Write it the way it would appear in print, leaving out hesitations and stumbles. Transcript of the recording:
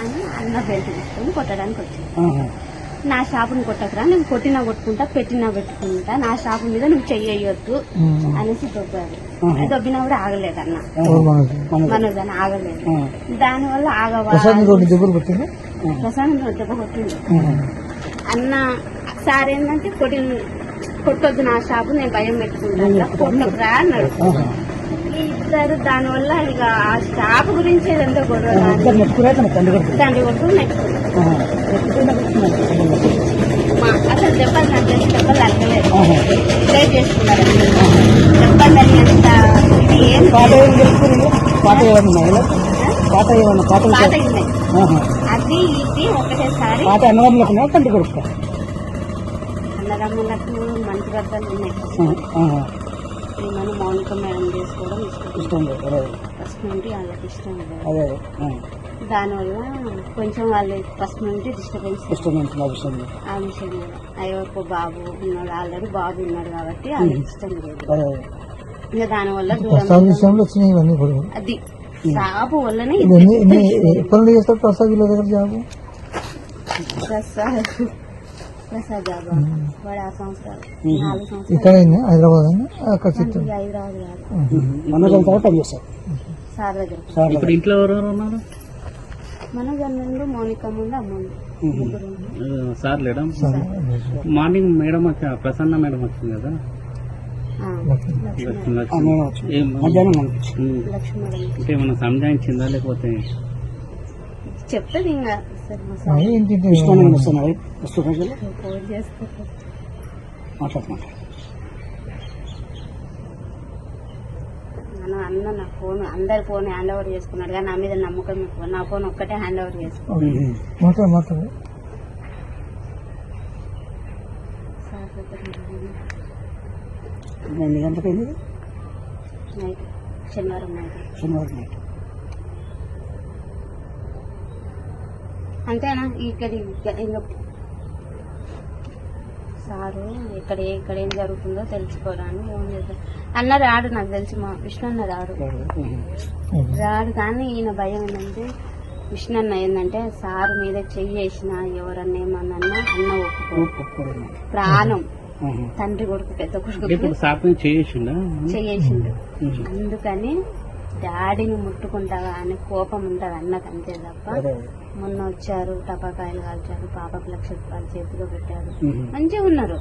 అని అన్న బెల్ట్ తీసుకొని కొట్టడానికి వచ్చింది. నా షాపుని కొట్టకరా, నేను కొట్టినా కొట్టుకుంటా, పెట్టినా పెట్టుకుంటా, నా షాపు మీద నువ్వు చెయ్యొద్దు అనేసి దొబ్బాడు. దొబ్బినా కూడా ఆగలేదు అన్న, మనోజ్ అని ఆగలేదు. దానివల్ల ప్రసాద్ దెబ్బ కొట్టింది అన్న. సార్ ఏంటంటే కొట్టొద్దు నా షాపు, నేను భయం పెట్టుకుంటా, కొట్టకురా అన్నాడు. ఇద్దరు దానివల్ల ఇక ఆ షాప్ గురించి ఏదంతా గొడవ తండ్రి కొట్టు అసలు దెబ్బలు నాకు తెలిసి దెబ్బలు తగ్గలేదు, ప్లే చేసుకున్నారు. దెబ్బలు తగినంత ఇది ఏం పాత ఉన్నాయి, అది ఇది ఒకటేసారి. అన్నదమ్ములకు మంచి గద్దలు ఉన్నాయి. మనం మౌనిక మేడం చేసుకోవడం ఇష్టం ఫస్ట్ నుండి వాళ్ళకి ఇష్టం లేదు. దానివల్ల కొంచెం వాళ్ళు ఫస్ట్ నుండి డిస్టర్బెన్స్ ఆ విషయం కూడా. అయ్యో బాబు ఉన్నాడు, ఆల్రెడీ బాబు ఉన్నాడు కాబట్టి వాళ్ళకి ఇష్టం లేదు. ఇంకా దానివల్ల అది షాపు వల్లనే ప్రసాద్ జాబ్ వాడు 6 సంవత్సరాలు 4 సంవత్సరాలు హైదరాబాద్ సార్ దగ్గర. ఇంట్లో ఎవరెవరు ఉన్నారు? మనోజ్ అన్నుండు, మౌనిక ముందు, అమ్ముండు. సార్ లేడా? మార్నింగ్ మేడం వచ్చా, ప్రసన్న మేడం వచ్చింది కదా, అంటే ఏమన్నా సంజాయించిందా లేకపోతే చెప్తుంది ఇంకా అన్న నా ఫోన్ అందరి ఫోన్ హ్యాండ్ ఓవర్ చేసుకున్నాడు, కానీ నా మీద నమ్మకం ఎక్కువ. నా ఫోన్ ఒక్కటే హ్యాండ్ ఓవర్ చేసుకున్నాడు. ఎన్ని గంటలకైంది? నైట్, శనివారం నైట్. అంతేనా? ఇక్కడ ఇంకా సారు ఇక్కడ ఏం జరుగుతుందో తెలుసుకోవడానికి ఫోన్ చేశారు. అన్న రాడు, నాకు తెలిసి మా విష్ణు అన్న రాడు. కానీ ఈయన భయం ఏంటంటే, విష్ణు అన్న ఏంటంటే సారు మీద చెయ్యేసిన ఎవరన్నా ఏమన్నా అన్న ఒప్పుకోడు. ప్రాణం తండ్రి కొడుకు, పెద్ద కొడుకు చెయ్యేసిండు. అందుకని డాడీని ముట్టుకుంటావా అని కోపం ఉంటది అన్నకు, అంతే తప్ప. మొన్న వచ్చారు, టపాకాయలు కాల్చారు, పాపకు 1,00,000 రూపాయలు చేతిలో పెట్టారు, మంచిగా ఉన్నారు.